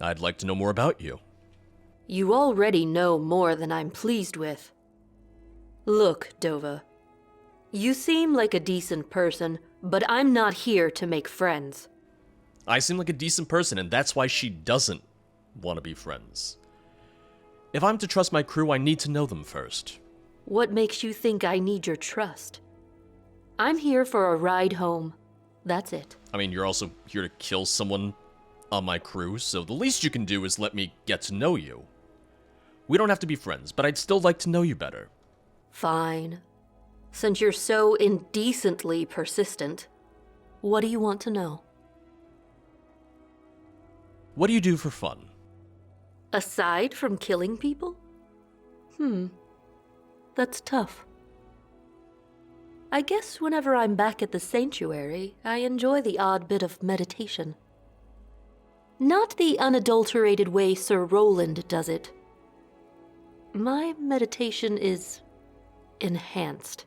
I'd like to know more about you. You already know more than I'm pleased with. Look, Dova. You seem like a decent person, but I'm not here to make friends. I seem like a decent person, and that's why she doesn't want to be friends. If I'm to trust my crew, I need to know them first. What makes you think I need your trust? I'm here for a ride home. That's it. I mean, you're also here to kill someone on my crew, so the least you can do is let me get to know you. We don't have to be friends, but I'd still like to know you better. Fine. Since you're so indecently persistent, what do you want to know? What do you do for fun? Aside from killing people? That's tough. I guess whenever I'm back at the sanctuary, I enjoy the odd bit of meditation. Not the unadulterated way Sir Roland does it. My meditation is enhanced.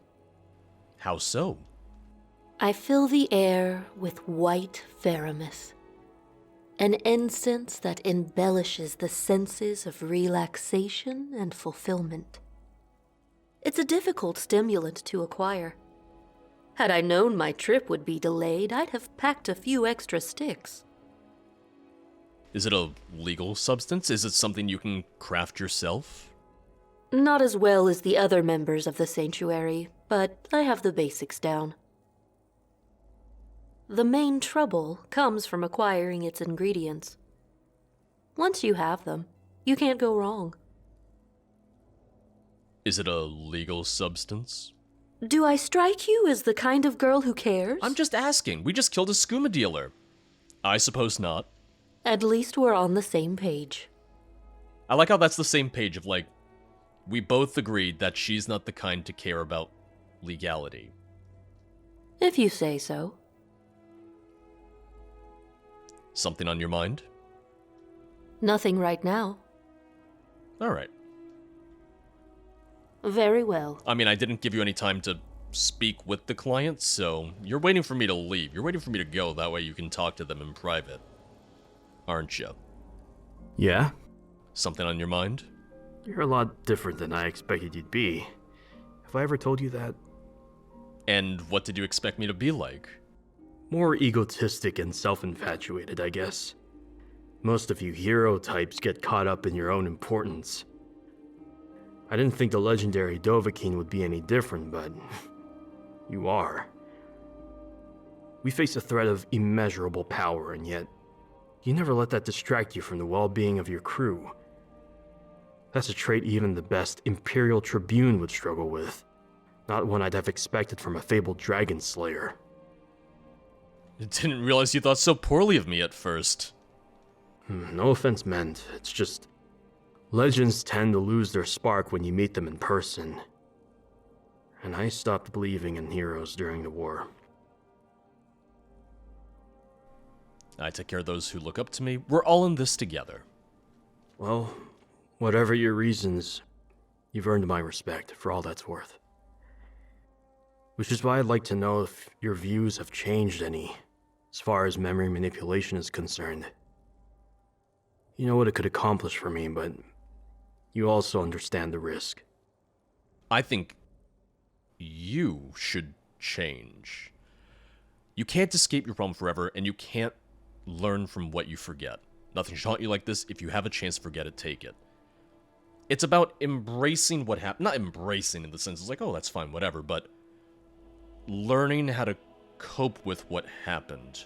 How so? I fill the air with white Veramis, an incense that embellishes the senses of relaxation and fulfillment. It's a difficult stimulant to acquire. Had I known my trip would be delayed, I'd have packed a few extra sticks. Is it a legal substance? Is it something you can craft yourself? Not as well as the other members of the sanctuary, but I have the basics down. The main trouble comes from acquiring its ingredients. Once you have them, you can't go wrong. Is it a legal substance? Do I strike you as the kind of girl who cares? I'm just asking. We just killed a skooma dealer. I suppose not. At least we're on the same page. I like how that's the same page of, like, we both agreed that she's not the kind to care about legality. If you say so. Something on your mind? Nothing right now. Alright. Very well. I mean, I didn't give you any time to speak with the client, so you're waiting for me to leave. You're waiting for me to go, that way you can talk to them in private. Aren't you? Yeah? Something on your mind? You're a lot different than I expected you'd be. Have I ever told you that? And what did you expect me to be like? More egotistic and self-infatuated, I guess. Most of you hero types get caught up in your own importance. I didn't think the legendary Dovahkiin would be any different, but you are. We face a threat of immeasurable power, and yet you never let that distract you from the well-being of your crew. That's a trait even the best Imperial Tribune would struggle with. Not one I'd have expected from a fabled dragon slayer. I didn't realize you thought so poorly of me at first. No offense meant, it's just... legends tend to lose their spark when you meet them in person. And I stopped believing in heroes during the war. I take care of those who look up to me. We're all in this together. Well, whatever your reasons, you've earned my respect for all that's worth. Which is why I'd like to know if your views have changed any, as far as memory manipulation is concerned. You know what it could accomplish for me, but you also understand the risk. I think you should change. You can't escape your problem forever, and you can't learn from what you forget. Nothing should haunt you like this. If you have a chance to forget it, take it. It's about embracing what happened. Not embracing in the sense it's like, oh, that's fine, whatever, but learning how to cope with what happened.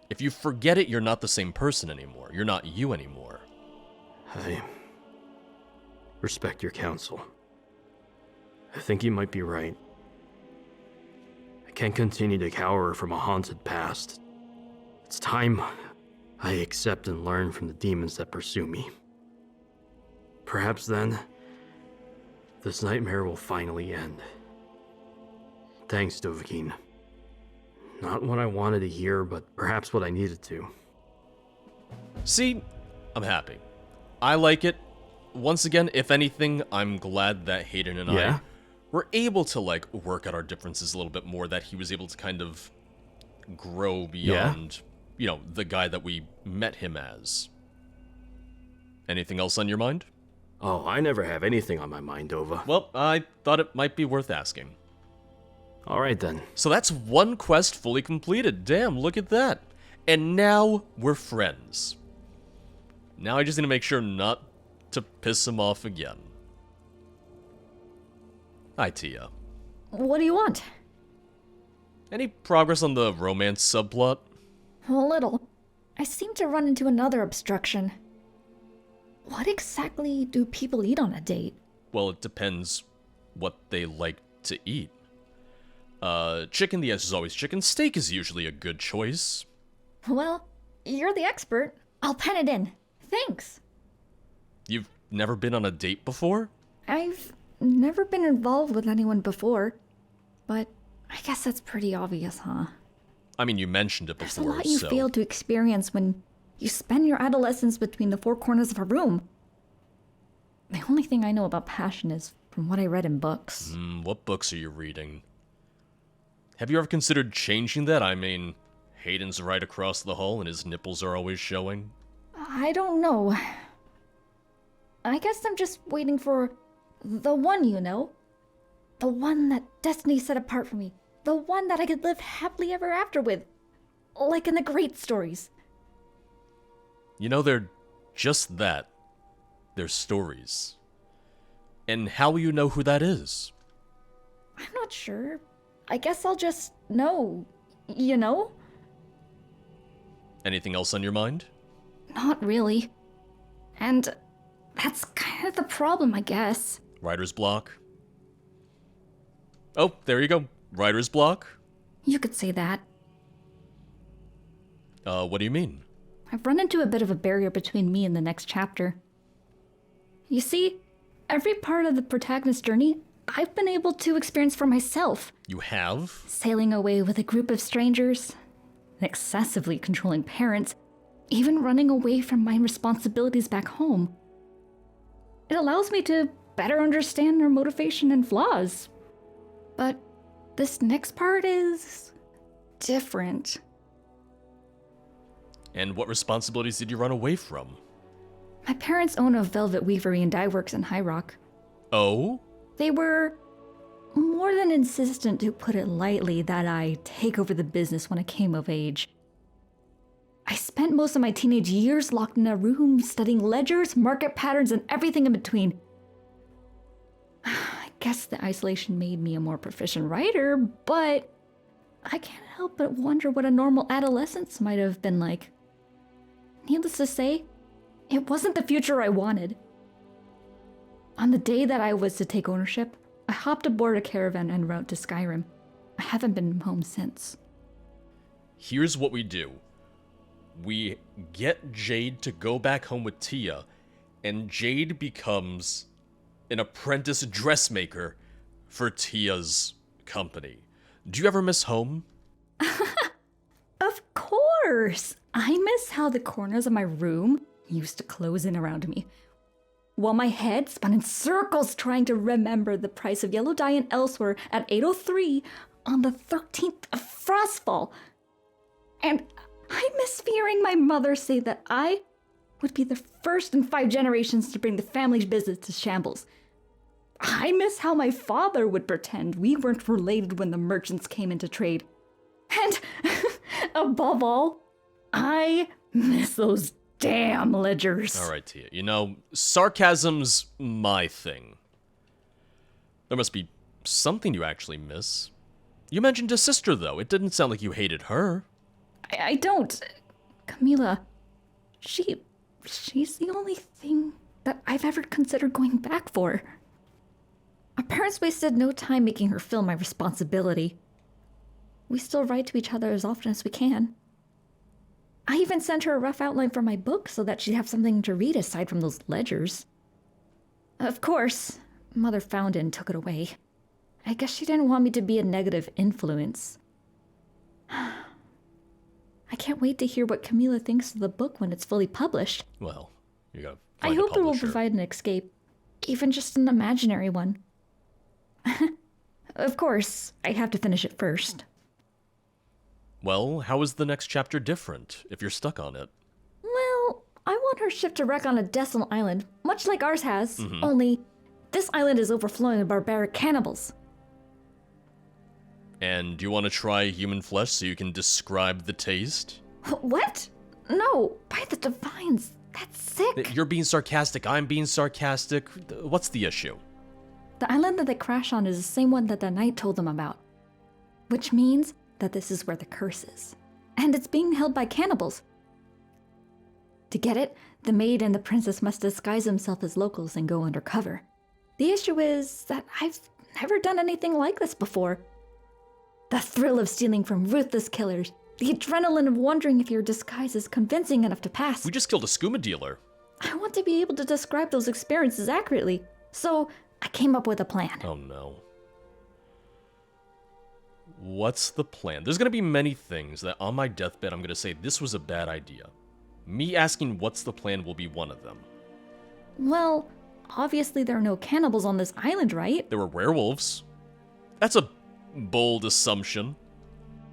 If you forget it, you're not the same person anymore. You're not you anymore. I respect your counsel. I think you might be right. I can't continue to cower from a haunted past. It's time I accept and learn from the demons that pursue me. Perhaps then, this nightmare will finally end. Thanks, Dovahkiin. Not what I wanted to hear, but perhaps what I needed to. See, I'm happy. I like it. Once again, if anything, I'm glad that Hayden and I were able to, like, work out our differences a little bit more, that he was able to kind of grow beyond, the guy that we met him as. Anything else on your mind? Oh, I never have anything on my mind, Dova. Well, I thought it might be worth asking. Alright then. So that's one quest fully completed. Damn, look at that. And now we're friends. Now I just need to make sure not to piss him off again. Hi, Tia. What do you want? Any progress on the romance subplot? A little. I seem to run into another obstruction. What exactly do people eat on a date? Well, it depends what they like to eat. Chicken, the answer is always chicken. Steak is usually a good choice. Well, you're the expert. I'll pen it in. Thanks. You've never been on a date before? I've never been involved with anyone before, but I guess that's pretty obvious, huh? I mean, you mentioned it There's before, a lot you fail to experience when you spend your adolescence between the four corners of a room. The only thing I know about passion is from what I read in books. What books are you reading? Have you ever considered changing that? I mean, Hayden's right across the hall and his nipples are always showing. I don't know. I guess I'm just waiting for the one, you know? The one that destiny set apart for me. The one that I could live happily ever after with. Like in the great stories. They're just that. They're stories. And how will you know who that is? I'm not sure. I guess I'll just know. You know? Anything else on your mind? Not really. And that's kind of the problem, I guess. Writer's block? Oh, there you go. Writer's block? You could say that. What do you mean? I've run into a bit of a barrier between me and the next chapter. You see, every part of the protagonist's journey, I've been able to experience for myself. You have? Sailing away with a group of strangers, excessively controlling parents, even running away from my responsibilities back home. It allows me to better understand their motivation and flaws. But this next part is different. And what responsibilities did you run away from? My parents own a velvet weavery and dye works in High Rock. Oh? They were more than insistent, to put it lightly, that I take over the business when I came of age. I spent most of my teenage years locked in a room studying ledgers, market patterns, and everything in between. I guess the isolation made me a more proficient writer, but I can't help but wonder what a normal adolescence might have been like. Needless to say, it wasn't the future I wanted. On the day that I was to take ownership, I hopped aboard a caravan en route to Skyrim. I haven't been home since. Here's what we do. We get Jade to go back home with Tia, and Jade becomes an apprentice dressmaker for Tia's company. Do you ever miss home? Of course! I miss how the corners of my room used to close in around me, while my head spun in circles trying to remember the price of yellow dye and elsewhere at 8:03 on the 13th of Frostfall. And I miss hearing my mother say that I would be the first in 5 generations to bring the family's business to shambles. I miss how my father would pretend we weren't related when the merchants came into trade. And above all, I miss those damn ledgers. All right, Tia. Sarcasm's my thing. There must be something you actually miss. You mentioned a sister, though. It didn't sound like you hated her. I don't. Camila, she's the only thing that I've ever considered going back for. Our parents wasted no time making her feel my responsibility. We still write to each other as often as we can. I even sent her a rough outline for my book so that she'd have something to read aside from those ledgers. Of course, Mother found it and took it away. I guess she didn't want me to be a negative influence. I can't wait to hear what Camila thinks of the book when it's fully published. Well, you gotta I find a hope it will publisher. provide an escape, even just an imaginary one. Of course, I have to finish it first. Well, how is the next chapter different, if you're stuck on it? Well, I want her ship to wreck on a desolate island, much like ours has. Only, this island is overflowing with barbaric cannibals. And do you want to try human flesh so you can describe the taste? What? No, by the divines, that's sick. You're being sarcastic, I'm being sarcastic. What's the issue? The island that they crash on is the same one that the knight told them about. Which means that this is where the curse is. And it's being held by cannibals. To get it, the maid and the princess must disguise themselves as locals and go undercover. The issue is that I've never done anything like this before. The thrill of stealing from ruthless killers, the adrenaline of wondering if your disguise is convincing enough to pass. We just killed a skooma dealer. I want to be able to describe those experiences accurately, so I came up with a plan. Oh no. What's the plan? There's gonna be many things that on my deathbed I'm gonna say this was a bad idea. Me asking what's the plan will be one of them. Well, obviously there are no cannibals on this island, right? There were werewolves. That's a bold assumption.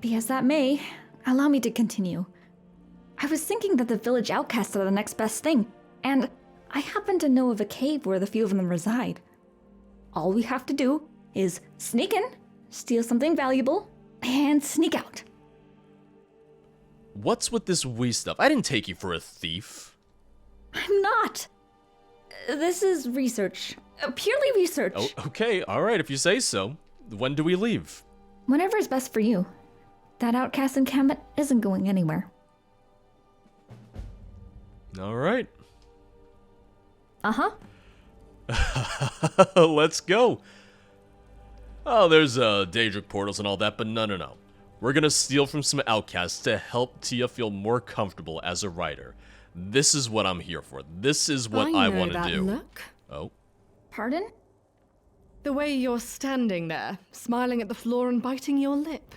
Be as that may, allow me to continue. I was thinking that the village outcasts are the next best thing, and I happen to know of a cave where the few of them reside. All we have to do is sneak in, steal something valuable, and sneak out. What's with this wee stuff? I didn't take you for a thief. I'm not. This is research. Purely research. Oh, okay, alright, if you say so. When do we leave? Whenever is best for you. That outcast encampment isn't going anywhere. Alright. Uh-huh. Let's go. Oh, there's Daedric portals and all that, but no. We're gonna steal from some outcasts to help Tia feel more comfortable as a writer. This is what I'm here for. This is what I want to do. Look. Oh. Pardon? The way you're standing there, smiling at the floor and biting your lip.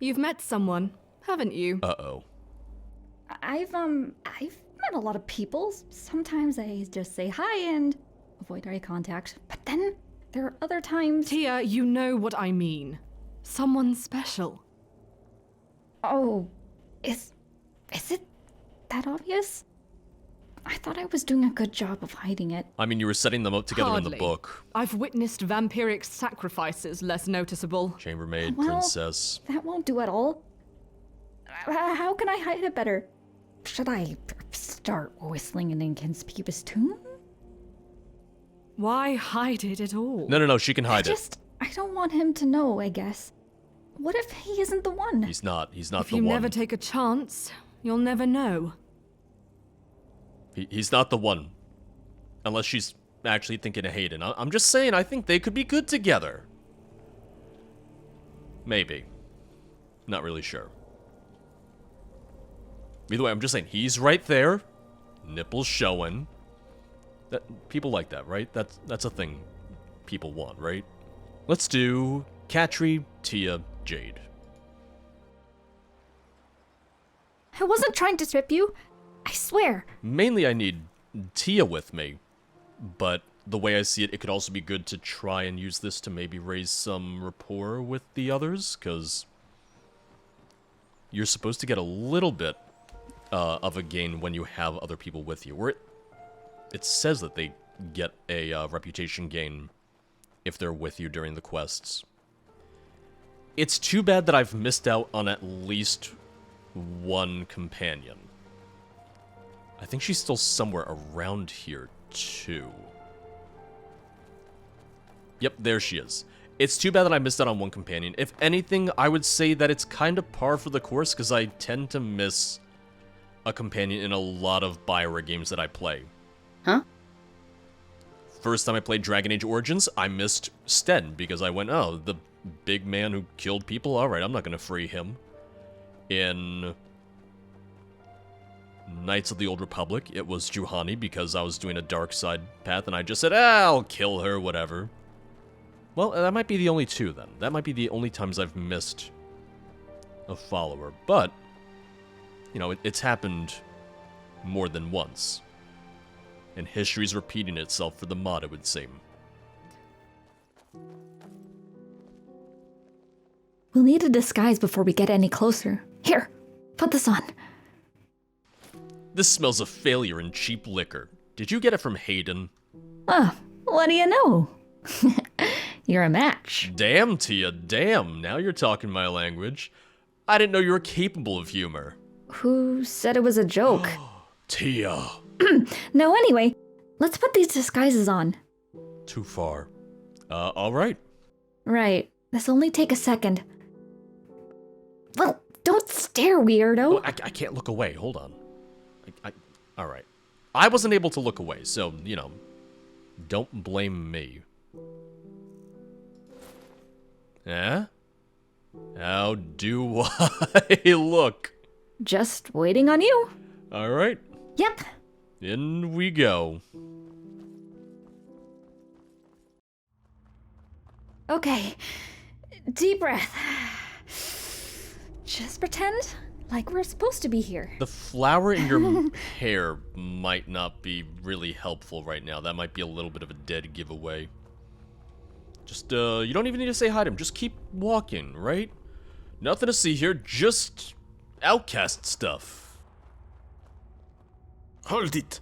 You've met someone, haven't you? Uh-oh. I've met a lot of people. Sometimes I just say hi and avoid eye contact. But then there are other times... Tia, you know what I mean. Someone special. Oh, is it that obvious? I thought I was doing a good job of hiding it. I mean, you were setting them up together in the Hardly. book. I've witnessed vampiric sacrifices less noticeable. Chambermaid, Well, princess. That won't do at all. How can I hide it better? Should I start whistling an inconspicuous tune? Why hide it at all? No, she can hide it. I don't want him to know, I guess. What if he isn't the one? He's not If the you one. never take a chance, you'll never know. He's not the one. Unless she's actually thinking of Hayden. I'm just saying, I think they could be good together. Maybe. Not really sure. Either way, I'm just saying, he's right there. Nipples showing. People like that, right? That's a thing people want, right? Let's do Katri, Tia, Jade. I wasn't trying to trip you. I swear. Mainly I need Tia with me, but the way I see it, it could also be good to try and use this to maybe raise some rapport with the others, because you're supposed to get a little bit of a gain when you have other people with you. Where it says that they get a reputation gain if they're with you during the quests. It's too bad that I've missed out on at least one companion. I think she's still somewhere around here, too. Yep, there she is. It's too bad that I missed out on one companion. If anything, I would say that it's kind of par for the course, because I tend to miss a companion in a lot of Bioware games that I play. Huh? First time I played Dragon Age Origins, I missed Sten, because I went, oh, the big man who killed people? Alright, I'm not going to free him. In Knights of the Old Republic, it was Juhani, because I was doing a dark side path, and I just said, I'll kill her, whatever. Well, that might be the only two, then. That might be the only times I've missed a follower. But, you know, it's happened more than once. And history's repeating itself for the mod, it would seem. We'll need a disguise before we get any closer. Here, put this on. This smells of failure and cheap liquor. Did you get it from Hayden? Oh, what do you know? You're a match. Damn, Tia, damn. Now you're talking my language. I didn't know you were capable of humor. Who said it was a joke? Tia. No, anyway, let's put these disguises on. Too far. Alright. Right, this'll only take a second. Well, don't stare, weirdo. Oh, I can't look away. Hold on. Alright. I wasn't able to look away, so, you know, don't blame me. Eh? How do I look? Just waiting on you. Alright. Yep. In we go. Okay, deep breath. Just pretend like we're supposed to be here. The flower in your hair might not be really helpful right now. That might be a little bit of a dead giveaway. Just, you don't even need to say hi to him. Just keep walking, right? Nothing to see here, just outcast stuff. Hold it.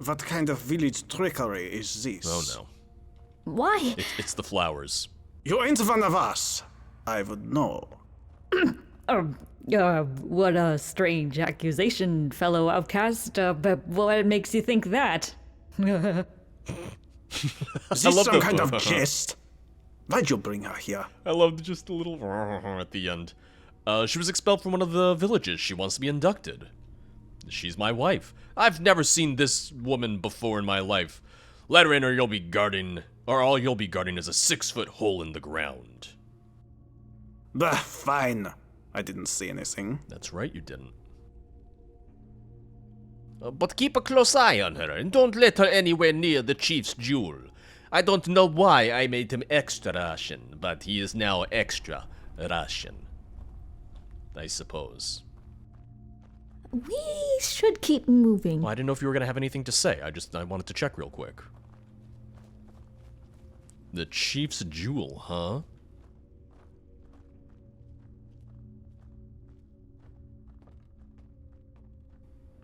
What kind of village trickery is this? Oh no. Why? It's the flowers. You ain't one of us. I would know. What a strange accusation, fellow outcast. But what makes you think that? Is this love some the- kind of jest? Why'd you bring her here? I love just a little at the end. She was expelled from one of the villages. She wants to be inducted. She's my wife. I've never seen this woman before in my life. Let her in or you'll be guarding, or all you'll be guarding is a 6-foot hole in the ground. Bah, fine. I didn't see anything. That's right, you didn't. But keep a close eye on her, and don't let her anywhere near the chief's jewel. I don't know why I made him extra ration, but he is now extra ration. I suppose. We should keep moving. Well, I didn't know if you were going to have anything to say. I wanted to check real quick. The chief's jewel, huh?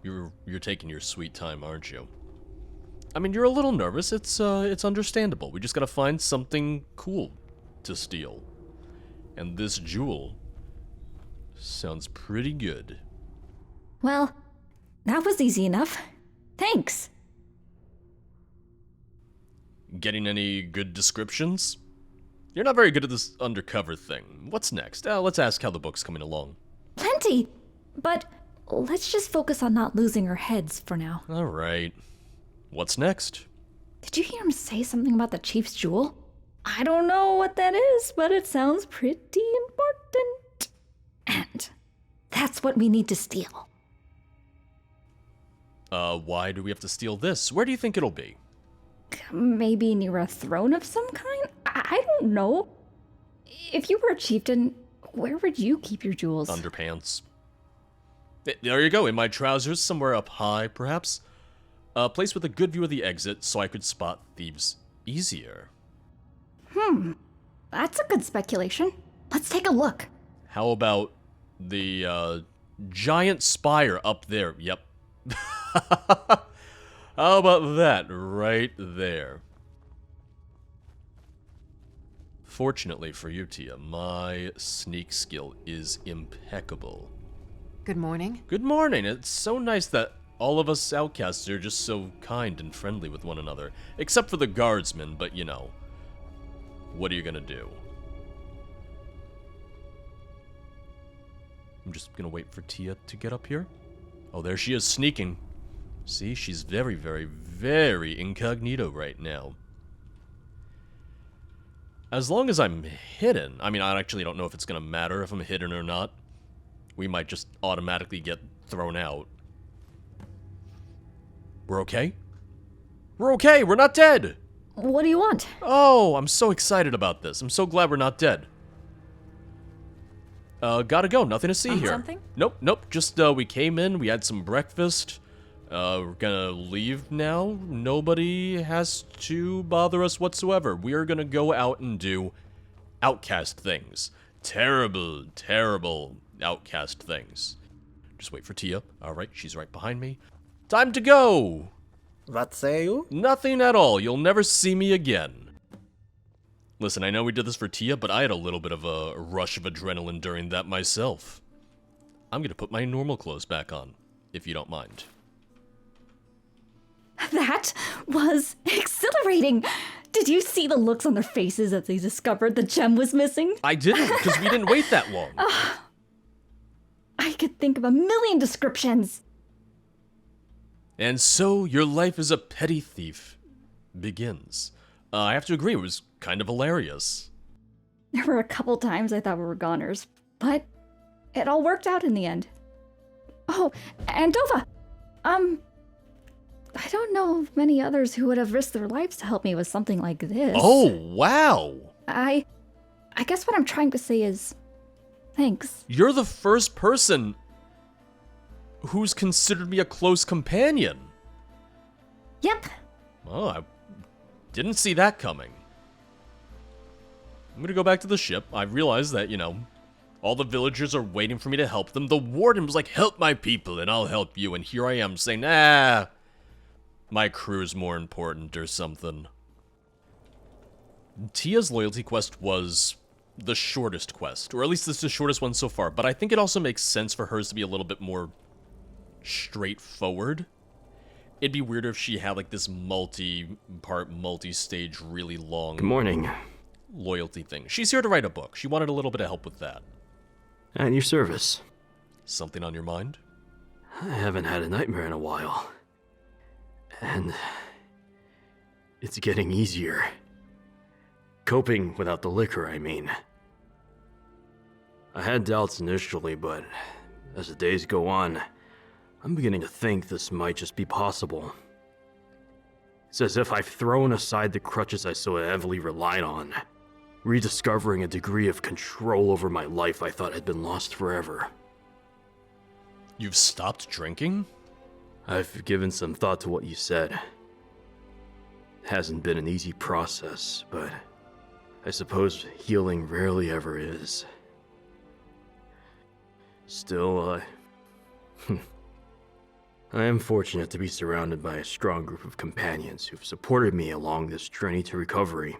You're taking your sweet time, aren't you? I mean, you're a little nervous. It's understandable. We just gotta find something cool to steal. And this jewel sounds pretty good. Well, that was easy enough. Thanks. Getting any good descriptions? You're not very good at this undercover thing. What's next? Let's ask how the book's coming along. Plenty. But let's just focus on not losing our heads for now. Alright. What's next? Did you hear him say something about the chief's jewel? I don't know what that is, but it sounds pretty important. And that's what we need to steal. Why do we have to steal this? Where do you think it'll be? Maybe near a throne of some kind? I don't know. If you were a chieftain, where would you keep your jewels? Underpants. There you go, in my trousers, somewhere up high, perhaps. A place with a good view of the exit, so I could spot thieves easier. That's a good speculation. Let's take a look. How about the, giant spire up there? Yep. How about that right there? Fortunately for you, Tia, my sneak skill is impeccable. Good morning. Good morning. It's so nice that all of us outcasts are just so kind and friendly with one another. Except for the guardsmen, but you know. What are you gonna do? I'm just gonna wait for Tia to get up here. Oh, there she is, sneaking. See, she's very, very, very incognito right now. As long as I'm hidden, I mean, I actually don't know if it's gonna matter if I'm hidden or not. We might just automatically get thrown out. We're okay? We're okay, we're not dead! What do you want? Oh, I'm so excited about this. I'm so glad we're not dead. Gotta go, nothing to see here. Something? Nope, just, we came in, we had some breakfast. We're gonna leave now. Nobody has to bother us whatsoever. We are gonna go out and do outcast things. terrible, terrible outcast things. Just wait for Tia. Alright, she's right behind me. Time to go! What say you? Nothing at all. You'll never see me again. Listen, I know we did this for Tia, but I had a little bit of a rush of adrenaline during that myself. I'm gonna put my normal clothes back on, if you don't mind. That was exhilarating. Did you see the looks on their faces as they discovered the gem was missing? I didn't, because we didn't wait that long. I could think of a million descriptions. And so, your life as a petty thief begins. I have to agree, it was kind of hilarious. There were a couple times I thought we were goners, but it all worked out in the end. Oh, and Dova, I don't know of many others who would have risked their lives to help me with something like this. Oh, wow! I guess what I'm trying to say is, thanks. You're the first person who's considered me a close companion. Yep. Oh, I didn't see that coming. I'm gonna go back to the ship. I realized that, all the villagers are waiting for me to help them. The warden was like, help my people and I'll help you. And here I am saying, my crew's more important or something. Tia's loyalty quest was the shortest quest, or at least it's the shortest one so far, but I think it also makes sense for hers to be a little bit more straightforward. It'd be weirder if she had like this multi-part, multi-stage, really long Good morning. loyalty thing. She's here to write a book. She wanted a little bit of help with that. At your service. Something on your mind? I haven't had a nightmare in a while. And it's getting easier. Coping without the liquor, I mean. I had doubts initially, but as the days go on, I'm beginning to think this might just be possible. It's as if I've thrown aside the crutches I so heavily relied on, rediscovering a degree of control over my life I thought had been lost forever. You've stopped drinking? I've given some thought to what you said. It hasn't been an easy process, but I suppose healing rarely ever is. Still, I am fortunate to be surrounded by a strong group of companions who've supported me along this journey to recovery.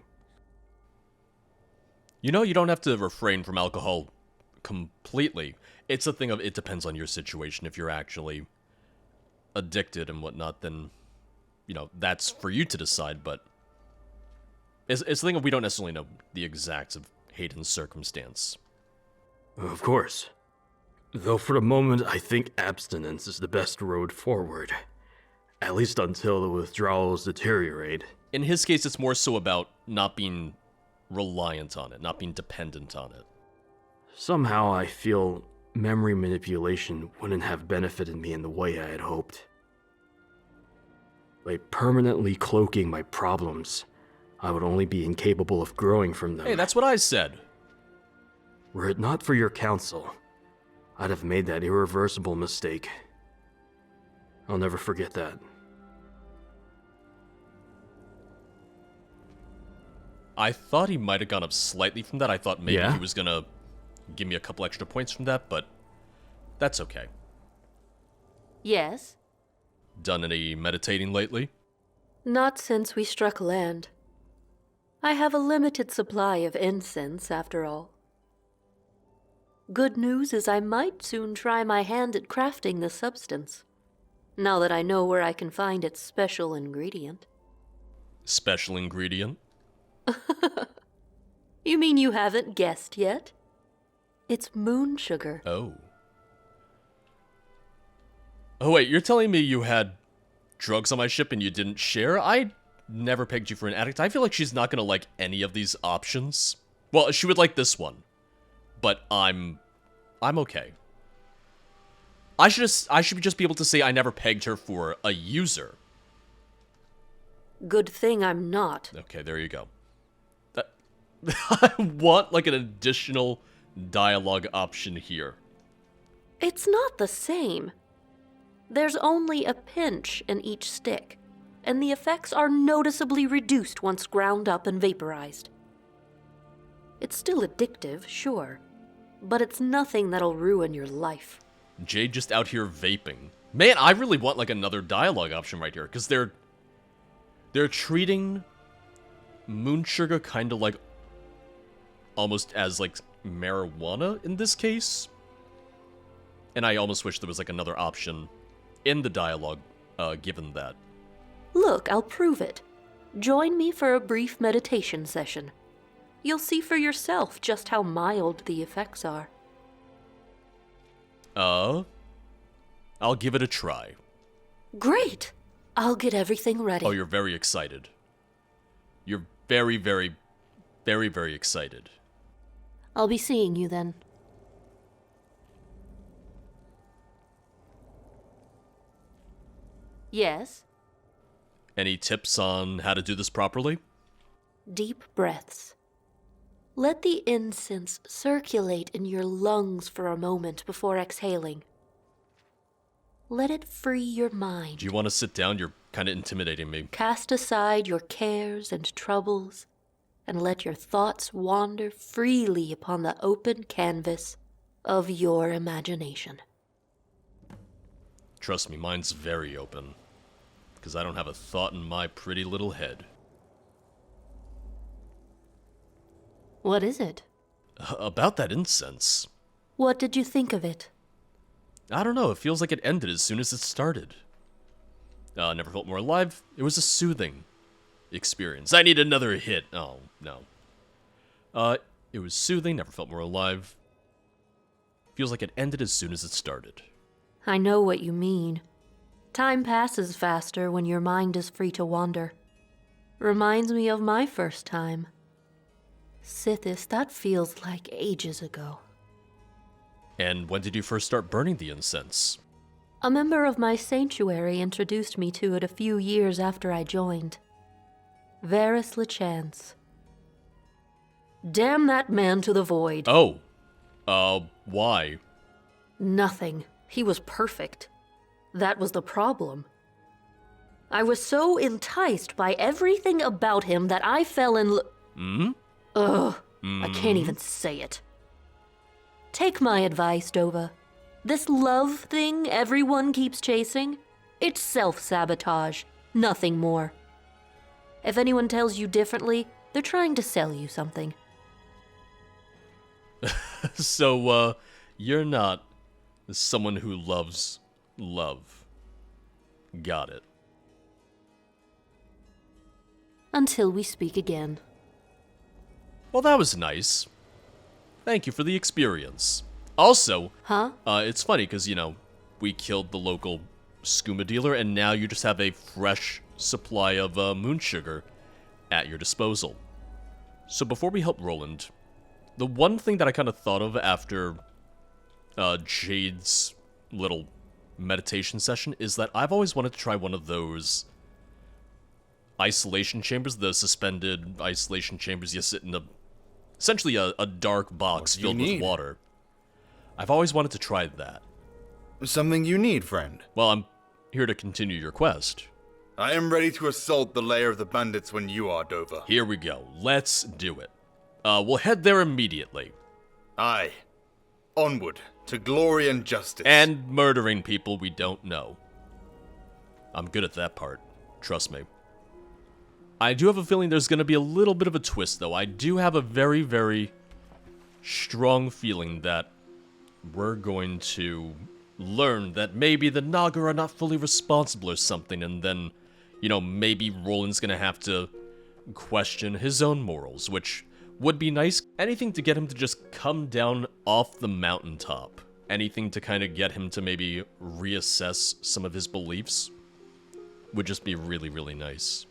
You don't have to refrain from alcohol completely. It's a thing of, it depends on your situation. If you're actually addicted and whatnot, then, that's for you to decide, but it's a thing of we don't necessarily know the exacts of Hayden's circumstance. Of course. Though for the moment, I think abstinence is the best road forward. At least until the withdrawals deteriorate. In his case, it's more so about not being reliant on it, not being dependent on it. Somehow I feel memory manipulation wouldn't have benefited me in the way I had hoped. By permanently cloaking my problems, I would only be incapable of growing from them. Hey, that's what I said. Were it not for your counsel, I'd have made that irreversible mistake. I'll never forget that. I thought he might have gone up slightly from that. I thought maybe Yeah? he was gonna give me a couple extra points from that, but that's okay. Yes? Done any meditating lately? Not since we struck land. I have a limited supply of incense, after all. Good news is I might soon try my hand at crafting the substance, now that I know where I can find its special ingredient. Special ingredient? You mean you haven't guessed yet? It's moon sugar. Oh. Oh wait, you're telling me you had drugs on my ship and you didn't share? I never pegged you for an addict. I feel like she's not gonna like any of these options. Well, she would like this one. But I'm okay. I should just be able to say I never pegged her for a user. Good thing I'm not. Okay, there you go. I want like an additional dialogue option here. It's not the same. There's only a pinch in each stick, and the effects are noticeably reduced once ground up and vaporized. It's still addictive, sure, but it's nothing that'll ruin your life. Jade just out here vaping. Man, I really want like another dialogue option right here, because they're treating moon sugar kind of like almost as like marijuana in this case. And I almost wish there was like another option in the dialogue given that. Look, I'll prove it. Join me for a brief meditation session. You'll see for yourself just how mild the effects are. I'll give it a try. Great! I'll get everything ready. Oh, you're very excited. You're very, very, very, very excited. I'll be seeing you then. Yes? Any tips on how to do this properly? Deep breaths. Let the incense circulate in your lungs for a moment before exhaling. Let it free your mind. Do you want to sit down? You're kind of intimidating me. Cast aside your cares and troubles, and let your thoughts wander freely upon the open canvas of your imagination. Trust me, mine's very open. Because I don't have a thought in my pretty little head. What is it? About that incense. What did you think of it? I don't know, it feels like it ended as soon as it started. Never felt more alive. It was a soothing experience. I need another hit. Oh, no. It was soothing, never felt more alive. Feels like it ended as soon as it started. I know what you mean. Time passes faster when your mind is free to wander. Reminds me of my first time. Sithis, that feels like ages ago. And when did you first start burning the incense? A member of my sanctuary introduced me to it a few years after I joined. Varys LeChance. Damn that man to the void. Oh. Why? Nothing. He was perfect. That was the problem. I was so enticed by everything about him that I fell in I can't even say it. Take my advice, Dova. This love thing everyone keeps chasing, it's self-sabotage, nothing more. If anyone tells you differently, they're trying to sell you something. So, you're not someone who loves love. Got it. Until we speak again. Well, that was nice. Thank you for the experience. Also, Huh? it's funny because, you know, we killed the local skooma dealer, and now you just have a fresh supply of moon sugar at your disposal. So before we help Roland, the one thing that I kind of thought of after Jade's little meditation session is that I've always wanted to try one of those isolation chambers, the suspended isolation chambers. You sit in essentially a dark box filled with water. I've always wanted to try that. Something you need, friend. Well, I'm here to continue your quest. I am ready to assault the lair of the bandits when you are, Dova. Here we go. Let's do it. We'll head there immediately. Aye. Onward, to glory and justice. And murdering people we don't know. I'm good at that part. Trust me. I do have a feeling there's going to be a little bit of a twist, though. I do have a very, very strong feeling that we're going to learn that maybe the Naga are not fully responsible or something, and then, you know, maybe Roland's going to have to question his own morals, which would be nice. Anything to get him to just come down off the mountaintop. Anything to kind of get him to maybe reassess some of his beliefs would just be really, really nice.